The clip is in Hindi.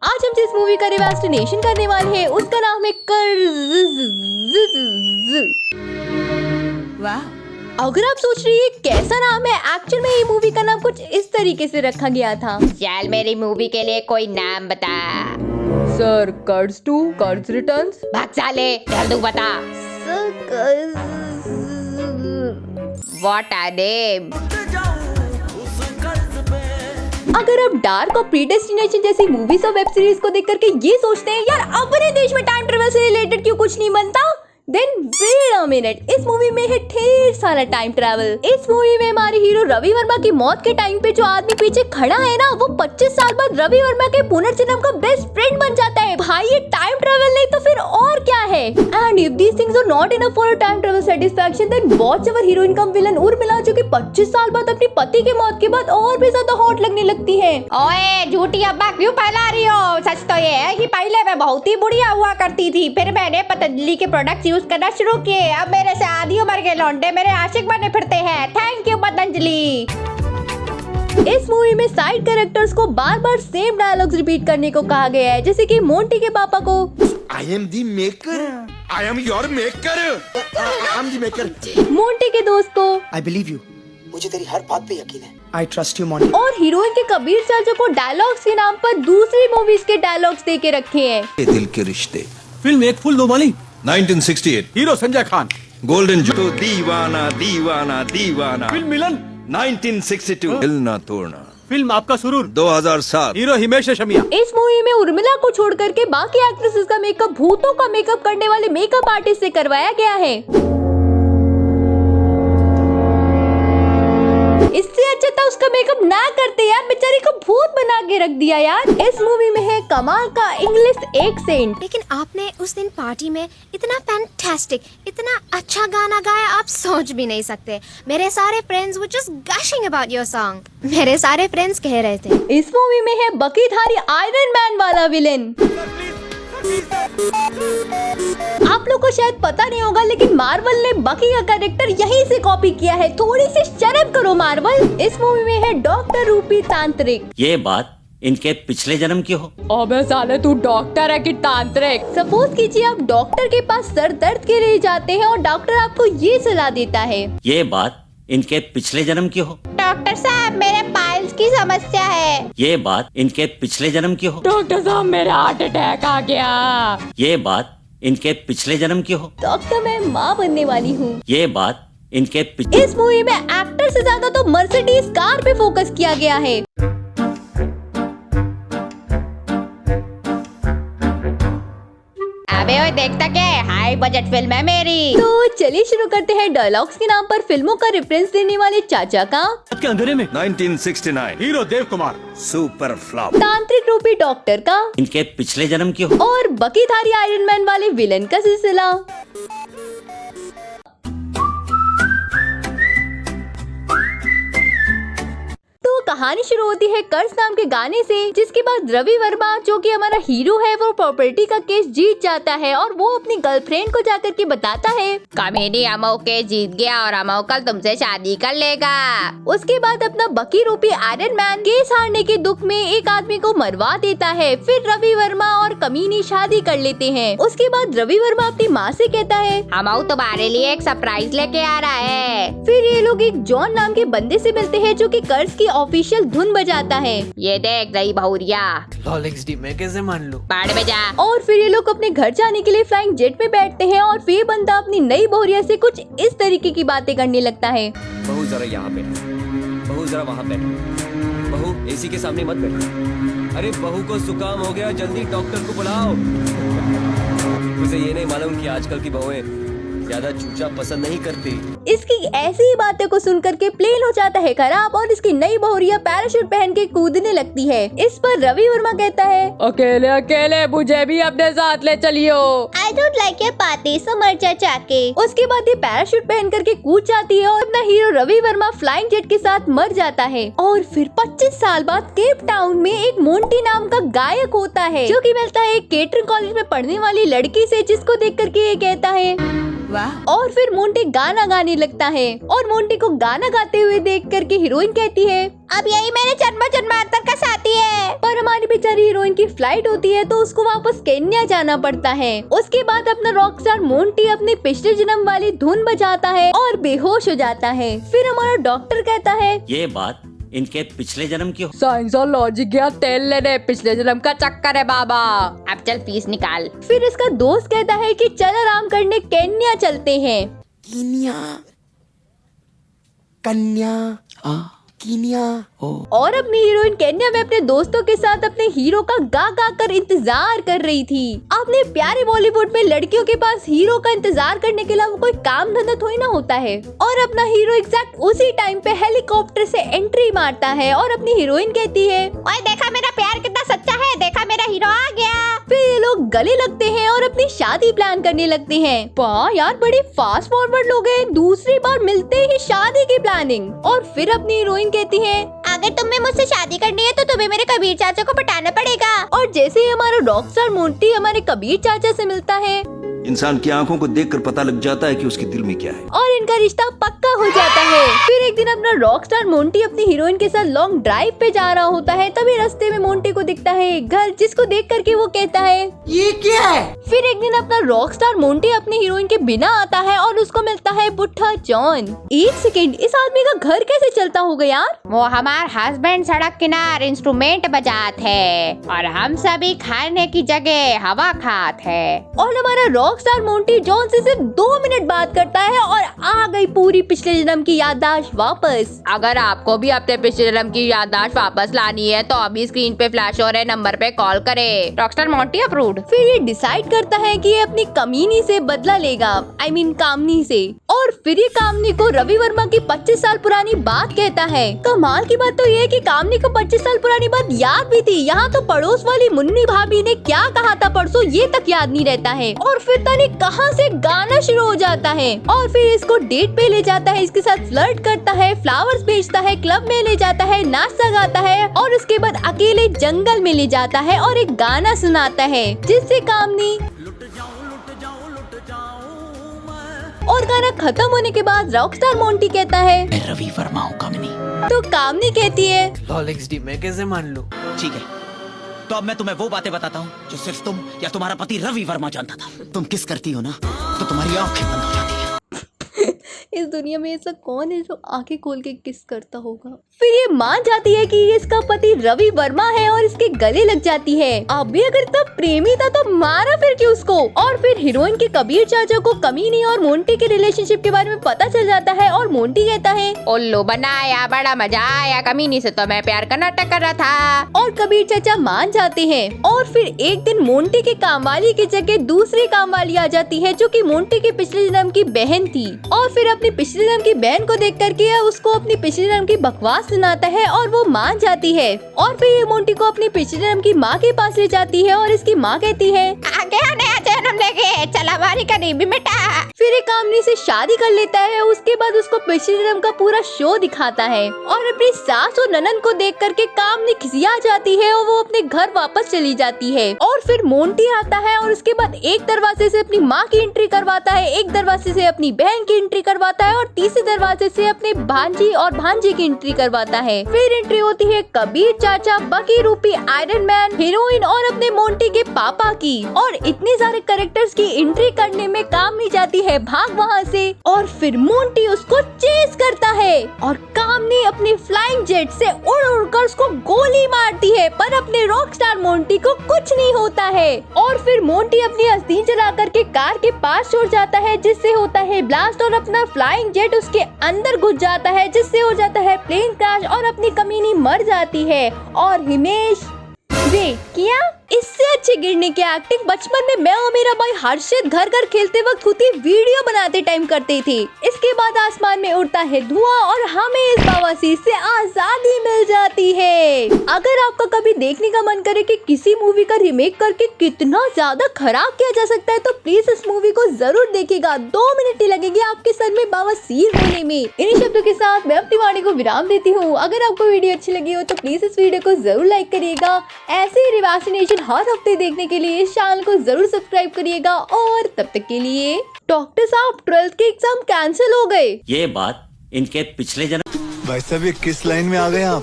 आज हम जिस मूवी का रिवैस्टिनेशन करने वाले हैं उसका नाम है वाह। अगर आप सोच रही है कैसा नाम है, एक्चुअल में ये मूवी का नाम कुछ इस तरीके से रखा गया था। चल मेरी मूवी के लिए कोई नाम बता। सर कर्ज 2, कर्ज रिटर्न्स। भाग साले, जल्दी बता। What a name। अगर आप डार्क और प्रीडेस्टिनेशन जैसी मूवीज और वेब सीरीज को देख करके ये सोचते हैं यार अपने देश में टाइम ट्रेवल से रिलेटेड क्यों कुछ नहीं बनता, देन वेट अ मिनट, इस मूवी में है ढेर सारा टाइम ट्रैवल। इस मूवी में हमारे हीरो रवि वर्मा की मौत के टाइम पे जो आदमी पीछे खड़ा है ना, वो 25 साल बाद रवि वर्मा के पुनर्जन्म का बेस्ट फ्रेंड बन जाता है। भाई ये टाइम ट्रैवल नहीं तो फिर और क्या है। And if these things are not enough for time travel satisfaction, then watch our heroine cum villain Urmila, जो कि 25 साल बाद अपने पति के मौत के बाद और भी ज्यादा हॉट लगने लगती है। ओए झूठी अब्बा क्यों फैला रही हो? सच तो ये है कि पहले मैं बहुत ही बुढ़िया हुआ करती थी, फिर मैंने पतंजलि के प्रोडक्ट्स यूज करना शुरू किए। अब मेरे से आधी उम्र के लौंडे मेरे आशिक बने फिरते हैं। Thank you Patanjali. इस मूवी में साइड कैरेक्टर्स को बार बार सेम डायलॉग्स रिपीट करने को कहा गया है, जैसे कि मोंटी के पापा को I am the maker. I am your maker. I am the maker. Monty के दोस्त को I believe you. मुझे तेरी हर बात पे यकीन है। I trust you, Monty. और हीरोइन के कबीर चाचा को डायलॉग्स के नाम पर दूसरी मूवीज के डायलॉग्स दे के रखे हैं। ये दिल के रिश्ते। फिल्म एक फुल दो माली 1968। हीरो संजय खान। गोल्डन जो दीवाना दीवाना दीवाना। फिल्म मिलन 1962। दिल ना तोड़ना। फिल्म आपका सुरूर 2007। हीरो हिमेश रेशमिया। इस मूवी में उर्मिला को छोड़ करके बाकी एक्ट्रेसेस का मेकअप भूतों का मेकअप करने वाले मेकअप आर्टिस्ट से करवाया गया है। इससे अच्छा था उसका मेकअप ना करते यार, बेचारी को भूत बना के रख दिया यार। इस मूवी में है कमाल का इंग्लिश एक्सेंट। लेकिन आपने उस दिन पार्टी में इतना फैंटास्टिक, इतना अच्छा गाना गाया, आप सोच भी नहीं सकते। मेरे सारे friends were just gushing about your song. मेरे सारे फ्रेंड्स कह रहे थे। इस मूवी में है बकीधारी आयरन मैन वाला विलेन। आप लोग को शायद पता नहीं होगा, लेकिन मार्वल ने बकी का कैरेक्टर यहीं से कॉपी किया है। थोड़ी सी शर्म करो मार्वल। इस मूवी में है डॉक्टर रूपी तांत्रिक। ये बात इनके पिछले जन्म की हो। अबे साले तू डॉक्टर है कि तांत्रिक? सपोज कीजिए आप डॉक्टर के पास सर दर्द के लिए जाते हैं और डॉक्टर आपको ये सलाह देता है। ये बात इनके पिछले जन्म की हो। डॉक्टर साहब मेरे पाइल्स की समस्या है। ये बात इनके पिछले जन्म की हो। डॉक्टर साहब मेरा हार्ट अटैक आ गया। ये बात इनके पिछले जन्म की हो। डॉक्टर मैं माँ बनने वाली हूँ। ये बात इनके इस मूवी में एक्टर से ज्यादा तो मर्सिडीज कार पे फोकस किया गया है। अबे ओए देखता क्या है, हाई बजट फिल्म है मेरी। तो चलिए शुरू करते हैं डायलॉग्स के नाम पर फिल्मों का रेफरेंस देने वाले चाचा का। के अंधेरे में 1969। Hero Dev Kumar. Super flop. तांत्रिक रूपी डॉक्टर का। इनके पिछले जन्म की हो। और बकीधारी आयरन मैन वाले विलन का सिलसिला। कहानी शुरू होती है कर्ज नाम के गाने से, जिसके बाद रवि वर्मा जो कि हमारा हीरो है वो प्रॉपर्टी का केस जीत जाता है और वो अपनी गर्लफ्रेंड को जाकर के बताता है कमीनी अमो के जीत गया और अमो कल तुमसे शादी कर लेगा। उसके बाद अपना बकी रूपी आयरन मैन केस हारने के दुख में एक आदमी को मरवा देता है। फिर रवि वर्मा और कमीनी शादी कर लेते हैं। उसके बाद रवि वर्मा अपनी माँ से कहता है अमो तुम्हारे लिए एक सरप्राइज लेके आ रहा है। फिर ये लोग एक जॉन नाम के बंदे से मिलते हैं जो कि कर्ज की ऑफिशियल धुन बजाता है। ये देख रही बहुरिया मैं कैसे मान लूं? बाढ़ में जा। और फिर ये लोग अपने घर जाने के लिए फ्लाइंग जेट में बैठते हैं और फिर बंदा अपनी नई बहुरिया से कुछ इस तरीके की बातें करने लगता है। बहू जरा यहाँ पे, बहू जरा वहाँ पे, बहू एसी के सामने मत बैठो। अरे बहू को जुकाम हो गया, जल्दी डॉक्टर को बुलाओ। मुझे ये नहीं मालूम कि आजकल की बहुएं ज्यादा चूचा पसंद नहीं करती। इसकी ऐसी ही बातें को सुन करके प्लेन हो जाता है खराब और इसकी नई बहुरिया पैराशूट पहन के कूदने लगती है। इस पर रवि वर्मा कहता है अकेले अकेले मुझे भी अपने साथ ले चलियो। I don't like your party, so मर जा जाके। उसके बाद ये पैराशूट पहन करके कूद जाती है और अपना hero Ravi Varma flying jet के साथ मर जाता है। और फिर 25 साल बाद केप टाउन में एक मोंटी नाम का गायक होता है जो कि मिलता है एक केटरिंग कॉलेज में पढ़ने वाली लड़की से, जिसको देख करके ये कहता है और फिर मोंटी गाना गाने लगता है और मोंटी को गाना गाते हुए देख करके हीरोइन कहती है अब यही मेरे जन्मांतर का साथी है। पर हमारी बेचारी हीरोइन की फ्लाइट होती है तो उसको वापस केन्या जाना पड़ता है। उसके बाद अपना रॉकस्टार मोंटी अपने पिछले जन्म वाली धुन बजाता है और बेहोश हो जाता है। फिर हमारा डॉक्टर कहता है ये बात इनके पिछले जन्म की हो। साइंस और लॉजिक या तेल लेने पिछले जन्म का चक्कर है बाबा। अब चल फीस निकाल। फिर इसका दोस्त कहता है कि चल आराम करने केन्या चलते हैं। कीनिया, कन्या, कीनिया। और अपनी हीरोइन केन्या में अपने दोस्तों के साथ अपने हीरो का गा गा कर इंतजार कर रही थी। अपने प्यारे बॉलीवुड में लड़कियों के पास हीरो का इंतजार करने के अलावा कोई काम धंधा थोड़ी ना होता है। और अपना हीरो एग्जैक्ट उसी टाइम पे हेलीकॉप्टर से एंट्री मारता है और अपनी हीरोइन कहती है ओए देखा मेरा प्यार कितना सच्चा है, देखा मेरा हीरो आ गया। फिर ये लोग गले लगते हैं और अपनी शादी प्लान करने लगते हैं। वाह यार, बड़े फास्ट फॉरवर्ड लोग हैं, दूसरी बार मिलते ही शादी की प्लानिंग। और फिर अपनी हीरोइन कहती है अगर तुम्हें मुझसे शादी करनी है तो तुम्हें मेरे कबीर चाचा को पटाना पड़ेगा। और जैसे ही हमारा रॉकस्टार मोंटी हमारे कबीर चाचा से मिलता है, इंसान की आंखों को देखकर पता लग जाता है कि उसके दिल में क्या है। और इनका रिश्ता पक्का हो जाता है। फिर एक दिन अपना रॉकस्टार मोंटी अपनी हीरोइन के साथ लॉन्ग ड्राइव पे जा रहा होता है। तभी रास्ते में मोंटी को दिखता है एक घर, जिसको देख करके वो कहता है ये क्या है? फिर एक दिन अपना रॉकस्टार मोंटी अपनी हीरोइन के बिना आता है और उसको मिलता है बुढ़ा जॉन। एक सेकेंड, इस आदमी का घर कैसे चलता होगा यार? वो हमार हस्बैंड सड़क किनार इंस्ट्रूमेंट बजात है और हम सभी खाने की जगह हवा खात है। और हमारा रॉकस्टार मोंटी जॉन से सिर्फ 2 मिनट बात करता है और आ गई पूरी पिछले जन्म की याददाश्त वापस। अगर आपको भी अपने पिछले जन्म की याददाश्त वापस लानी है तो अभी स्क्रीन पे फ्लैश हो रहे नंबर पे कॉल करे। Rockstar Monty approved. फिर ये डिसाइड करता है कि ये अपनी कमीनी से बदला लेगा, I mean कामनी से। और फिर ये कामनी को रवि वर्मा की 25 साल पुरानी बात कहता है। कमाल की बात तो ये है कि कामनी को 25 साल पुरानी बात याद भी थी। यहाँ तो पड़ोस वाली मुन्नी भाभी ने क्या कहा था परसों ये तक याद नहीं रहता है। और फिर तनी कहाँ से गाना शुरू हो जाता है और फिर इसको डेट पे ले जाता है, इसके साथ फ्लर्ट करता है, फ्लावर्स बेचता है, क्लब में ले जाता है, नाचता गाता है और उसके बाद अकेले जंगल में ले जाता है और एक गाना सुनाता है जिससे कामनी और गाना खत्म होने के बाद रॉकस्टार मोंटी कहता है मैं रवि वर्मा हूँ कामिनी। तो कामनी कहती है लॉलिक्स डी मैं कैसे मान लूं? ठीक है, तो अब मैं तुम्हें वो बातें बताता हूँ जो सिर्फ तुम या तुम्हारा पति रवि वर्मा जानता था। तुम किस करती हो ना तो तुम्हारी आंखें बंद हो जाती है। इस दुनिया में ऐसा कौन है जो आंखें खोल के किस करता होगा? फिर ये मान जाती है कि इसका पति रवि वर्मा है और इसके गले लग जाती है। अब भी अगर इतना प्रेमी था तो मारा फिर क्यों उसको? और फिर हीरोइन के कबीर चाचा को कमीनी और मोंटी के रिलेशनशिप के बारे में पता चल जाता है और मोंटी कहता है उल्लू बनाया, बड़ा मजा आया, कमीनी से तो मैं प्यार का नाटक कर रहा था। और कबीर चाचा मान जाते हैं। और फिर एक दिन मोंटी के कामवाली की जगह दूसरी कामवाली आ जाती है जो कि मोंटी के पिछले जन्म की बहन थी। और फिर अपनी पिछले जन्म की बहन को देख करके उसको अपनी पिछले जन्म की बकवास सुनाता है और वो मान जाती है। और फिर ये मोंटी को अपनी पिछले जन्म की माँ के पास ले जाती है और इसकी माँ कहती है आगे नया जन्म लेके चल हमारी करीबी मिटा। फिर एक कामनी से शादी कर लेता है। उसके बाद उसको पिछले जन्म का पूरा शो दिखाता है और अपनी सास और ननन को देख करके कामनी खिसिया जाती है और वो अपने घर वापस चली जाती है। और फिर मोंटी आता है और उसके बाद एक दरवाजे से अपनी माँ की एंट्री करवाता है, एक दरवाजे से अपनी बहन की एंट्री करवाता है और तीसरे दरवाजे से अपने भांजी और भांजी की एंट्री करवाता है। फिर एंट्री होती है कबीर चाचा, बकी रूपी, आयरन मैन, हीरोइन और अपने मोंटी के पापा की। और इतने सारे कैरेक्टर्स की एंट्री करने में कामनी जाती है भाग वहाँ से। और फिर मोंटी उसको चेस करता है और कामनी अपनी फ्लाइंग जेट से उड़ उड़कर उसको गोली मारती है, पर अपने रॉकस्टार मोंटी को कुछ नहीं होता है। और फिर मोंटी अपनी आस्तीन चला करके कार के पास छोड़ जाता है जिससे होता है ब्लास्ट और अपना फ्लाइंग जेट उसके अंदर घुस जाता है जिससे हो जाता है प्लेन क्रैश और अपनी कमीनी मर जाती है। और हिमेश वे किया इससे अच्छी गिरने की एक्टिंग बचपन में मैं और मेरा भाई हर्षित घर घर खेलते वक्त खुद ही वीडियो बनाते टाइम करते थे। इसके बाद आसमान में उड़ता है धुआं और हमें इस बवासीर से आजादी मिल जाती है। अगर आपका कभी देखने का मन करे कि किसी मूवी का रीमेक करके कितना ज्यादा खराब किया जा सकता है तो प्लीज इस मूवी को जरूर देखिएगा। 2 मिनट ही लगेंगे आपके सर में बवासीर होने में। इन्हीं शब्दों के साथ मैं अपनी वाणी को विराम देती हूँ। अगर आपको वीडियो अच्छी लगी हो तो प्लीज इस वीडियो को जरूर लाइक करिएगा। ऐसे ही रिवैक्सिनेशन हर हफ्ते देखने के लिए इस चैनल को जरूर सब्सक्राइब करिएगा और तब तक के लिए डॉक्टर साहब 12th के एग्जाम कैंसिल हो गए। ये बात इनके पिछले जन्म भाई साहब ये किस लाइन में आ गए आप?